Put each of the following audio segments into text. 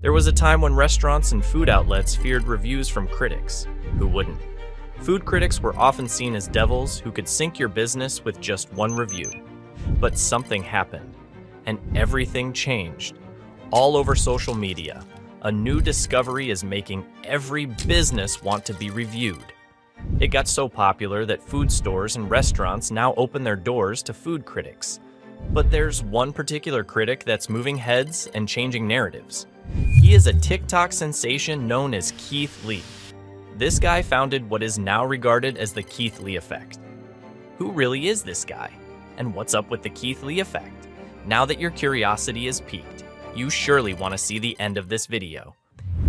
There was a time when restaurants and food outlets feared reviews from critics. Who wouldn't? Food critics were often seen as devils who could sink your business with just one review. But something happened, and everything changed. All over social media, a new discovery is making every business want to be reviewed. It got so popular that food stores and restaurants now open their doors to food critics. But there's one particular critic that's moving heads and changing narratives. He is a TikTok sensation known as Keith Lee. This guy founded what is now regarded as the Keith Lee effect. Who really is this guy? And what's up with the Keith Lee effect? Now that your curiosity is piqued, you surely want to see the end of this video.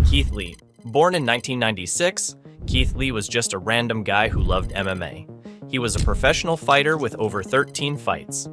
Keith Lee. Born in 1996, Keith Lee was just a random guy who loved MMA. He was a professional fighter with over 13 fights.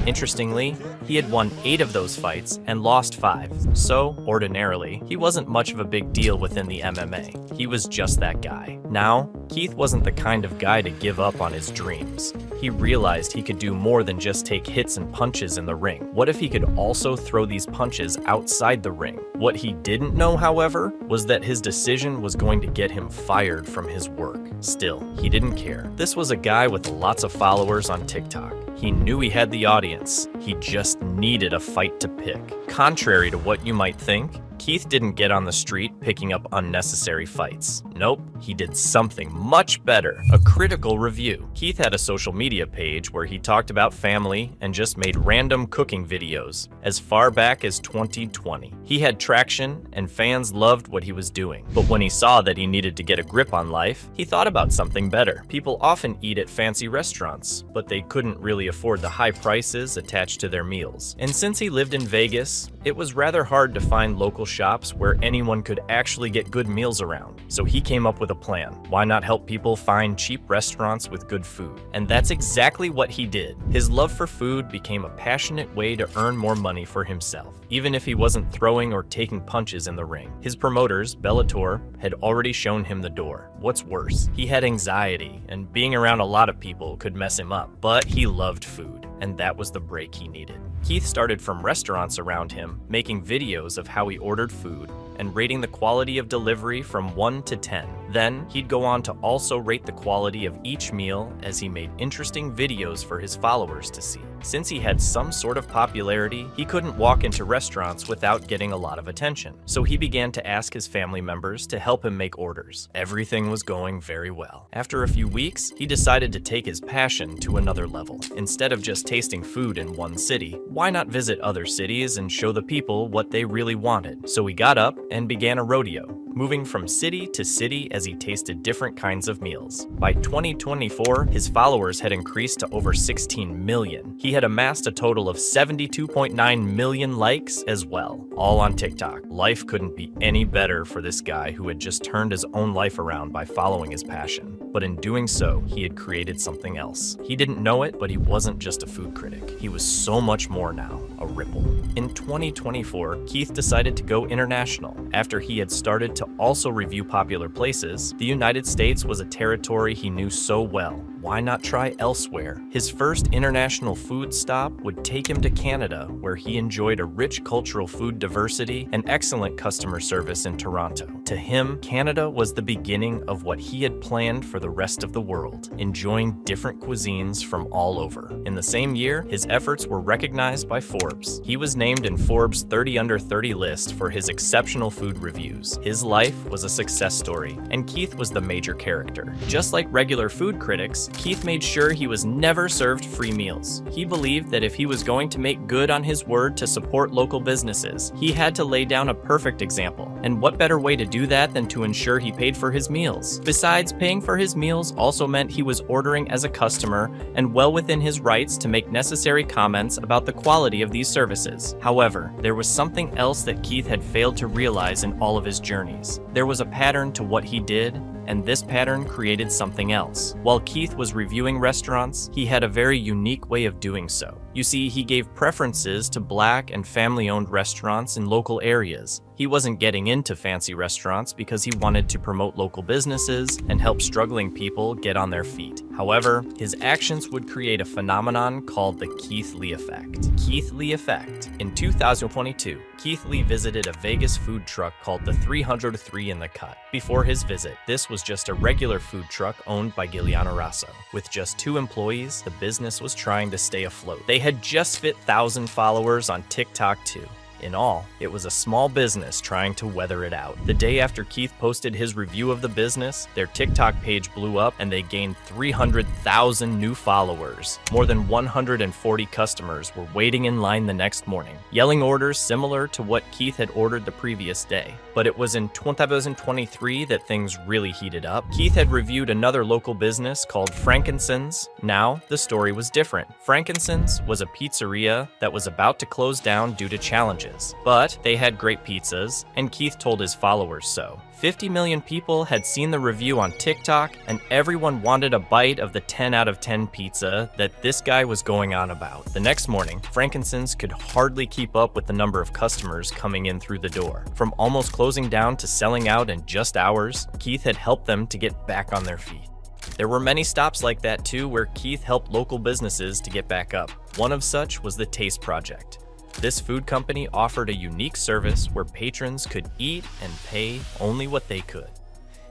Interestingly, he had won 8 of those fights and lost 5. So, ordinarily, he wasn't much of a big deal within the MMA. He was just that guy. Now, Keith wasn't the kind of guy to give up on his dreams. He realized he could do more than just take hits and punches in the ring. What if he could also throw these punches outside the ring? What he didn't know, however, was that his decision was going to get him fired from his work. Still, he didn't care. This was a guy with lots of followers on TikTok. He knew he had the audience. He just needed a fight to pick. Contrary to what you might think, Keith didn't get on the street picking up unnecessary fights. Nope, he did something much better, a critical review. Keith had a social media page where he talked about family and just made random cooking videos as far back as 2020. He had traction and fans loved what he was doing. But when he saw that he needed to get a grip on life, he thought about something better. People often eat at fancy restaurants, but they couldn't really afford the high prices attached to their meals. And since he lived in Vegas, it was rather hard to find local shops where anyone could actually get good meals around. So he came up with a plan. Why not help people find cheap restaurants with good food? And that's exactly what he did. His love for food became a passionate way to earn more money for himself, even if he wasn't throwing or taking punches in the ring. His promoters, Bellator, had already shown him the door. What's worse, he had anxiety, and being around a lot of people could mess him up. But he loved food, and that was the break he needed. Keith started from restaurants around him, making videos of how he ordered food and rating the quality of delivery from 1 to 10. Then, he'd go on to also rate the quality of each meal as he made interesting videos for his followers to see. Since he had some sort of popularity, he couldn't walk into restaurants without getting a lot of attention. So he began to ask his family members to help him make orders. Everything was going very well. After a few weeks, he decided to take his passion to another level. Instead of just tasting food in one city, why not visit other cities and show the people what they really wanted? So he got up and began a rodeo, moving from city to city as he tasted different kinds of meals. By 2024, his followers had increased to over 16 million. He had amassed a total of 72.9 million likes as well, all on TikTok. Life couldn't be any better for this guy who had just turned his own life around by following his passion. But in doing so, he had created something else. He didn't know it, but he wasn't just a food critic. He was so much more now, a ripple. In 2024, Keith decided to go international. After he had started to also review popular places, the United States was a territory he knew so well. Why not try elsewhere? His first international food stop would take him to Canada, where he enjoyed a rich cultural food diversity and excellent customer service in Toronto. To him, Canada was the beginning of what he had planned for the rest of the world, enjoying different cuisines from all over. In the same year, his efforts were recognized by Forbes. He was named in Forbes' 30 Under 30 list for his exceptional food reviews. His life was a success story, and Keith was the major character. Just like regular food critics, Keith made sure he was never served free meals. He believed that if he was going to make good on his word to support local businesses, he had to lay down a perfect example. And what better way to do that than to ensure he paid for his meals? Besides, paying for his meals also meant he was ordering as a customer and well within his rights to make necessary comments about the quality of these services. However, there was something else that Keith had failed to realize in all of his journeys. There was a pattern to what he did, and this pattern created something else. While Keith was reviewing restaurants, he had a very unique way of doing so. You see, he gave preferences to Black and family-owned restaurants in local areas, He wasn't getting into fancy restaurants because he wanted to promote local businesses and help struggling people get on their feet. However, his actions would create a phenomenon called the Keith Lee effect. Keith Lee effect. In 2022, Keith Lee visited a Vegas food truck called the 303 in the Cut. Before his visit, this was just a regular food truck owned by Giuliano Rosso. With just 2 employees, the business was trying to stay afloat. They had just fit 1,000 followers on TikTok too. In all, it was a small business trying to weather it out. The day after Keith posted his review of the business, their TikTok page blew up and they gained 300,000 new followers. More than 140 customers were waiting in line the next morning, yelling orders similar to what Keith had ordered the previous day. But it was in 2023 that things really heated up. Keith had reviewed another local business called Frankincense. Now, the story was different. Frankincense was a pizzeria that was about to close down due to challenges. But they had great pizzas, and Keith told his followers so. 50 million people had seen the review on TikTok, and everyone wanted a bite of the 10 out of 10 pizza that this guy was going on about. The next morning, Frankincense could hardly keep up with the number of customers coming in through the door. From almost closing down to selling out in just hours, Keith had helped them to get back on their feet. There were many stops like that too, where Keith helped local businesses to get back up. One of such was the Taste Project. This food company offered a unique service where patrons could eat and pay only what they could.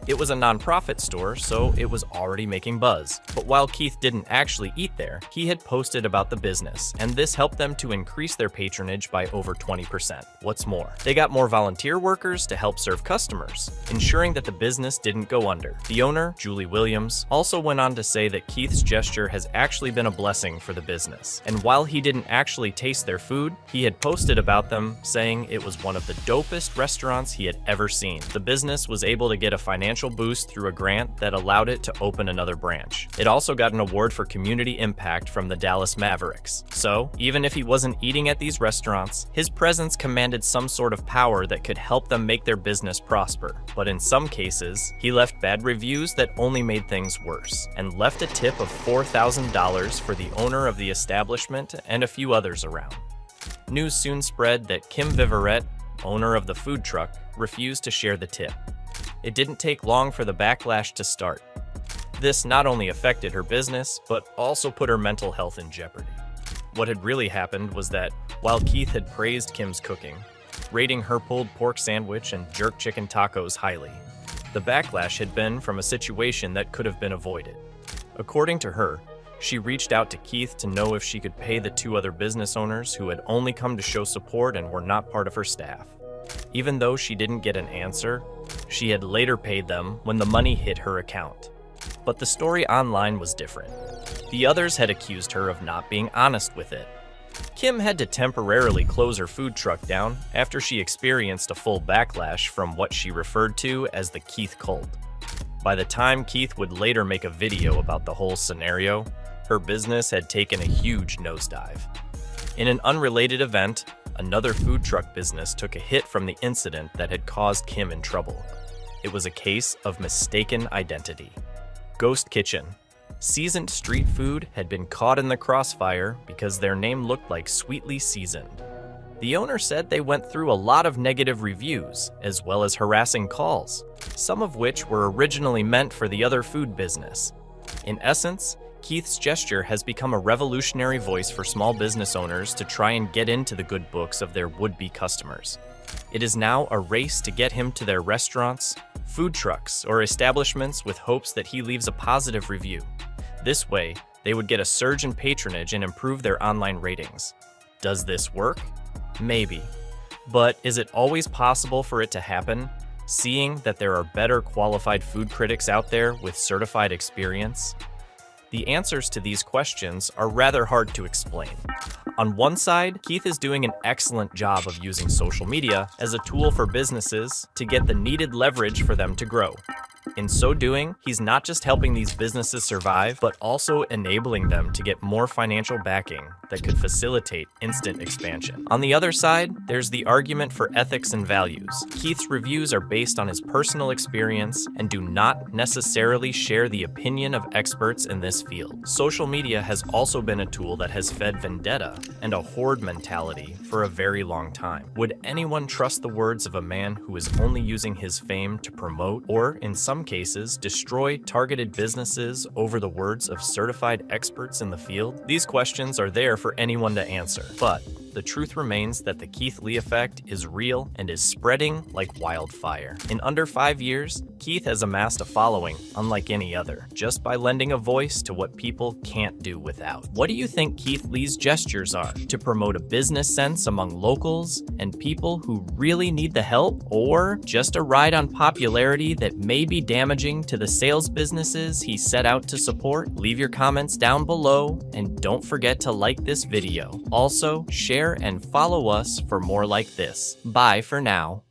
It was a nonprofit store, so it was already making buzz. But while Keith didn't actually eat there, he had posted about the business, and this helped them to increase their patronage by over 20%. What's more, they got more volunteer workers to help serve customers, ensuring that the business didn't go under. The owner, Julie Williams, also went on to say that Keith's gesture has actually been a blessing for the business. And while he didn't actually taste their food, he had posted about them, saying it was one of the dopest restaurants he had ever seen. The business was able to get a financial boost through a grant that allowed it to open another branch. It also got an award for community impact from the Dallas Mavericks. So, even if he wasn't eating at these restaurants, his presence commanded some sort of power that could help them make their business prosper. But in some cases, he left bad reviews that only made things worse, and left a tip of $4,000 for the owner of the establishment and a few others around. News soon spread that Kim Viverette, owner of the food truck, refused to share the tip. It didn't take long for the backlash to start. This not only affected her business, but also put her mental health in jeopardy. What had really happened was that, while Keith had praised Kim's cooking, rating her pulled pork sandwich and jerk chicken tacos highly, the backlash had been from a situation that could have been avoided. According to her, she reached out to Keith to know if she could pay the 2 other business owners who had only come to show support and were not part of her staff. Even though she didn't get an answer, she had later paid them when the money hit her account. But the story online was different. The others had accused her of not being honest with it. Kim had to temporarily close her food truck down after she experienced a full backlash from what she referred to as the Keith cult. By the time Keith would later make a video about the whole scenario, her business had taken a huge nosedive. In an unrelated event, another food truck business took a hit from the incident that had caused Kim in trouble. It was a case of mistaken identity. Ghost Kitchen. Seasoned street food had been caught in the crossfire because their name looked like sweetly seasoned. The owner said they went through a lot of negative reviews, as well as harassing calls, some of which were originally meant for the other food business. In essence, Keith's gesture has become a revolutionary voice for small business owners to try and get into the good books of their would-be customers. It is now a race to get him to their restaurants, food trucks, or establishments with hopes that he leaves a positive review. This way, they would get a surge in patronage and improve their online ratings. Does this work? Maybe. But is it always possible for it to happen, seeing that there are better qualified food critics out there with certified experience? The answers to these questions are rather hard to explain. On one side, Keith is doing an excellent job of using social media as a tool for businesses to get the needed leverage for them to grow. In so doing, he's not just helping these businesses survive, but also enabling them to get more financial backing that could facilitate instant expansion. On the other side, there's the argument for ethics and values. Keith's reviews are based on his personal experience and do not necessarily share the opinion of experts in this field. Social media has also been a tool that has fed vendetta and a horde mentality for a very long time. Would anyone trust the words of a man who is only using his fame to promote, or in some cases, destroy targeted businesses over the words of certified experts in the field? These questions are there for anyone to answer, but the truth remains that the Keith Lee effect is real and is spreading like wildfire. In under 5 years, Keith has amassed a following unlike any other, just by lending a voice to what people can't do without. What do you think Keith Lee's gestures are? To promote a business sense among locals and people who really need the help? Or just a ride on popularity that may be damaging to the sales businesses he set out to support? Leave your comments down below and don't forget to like this video. Also, share and follow us for more like this. Bye for now.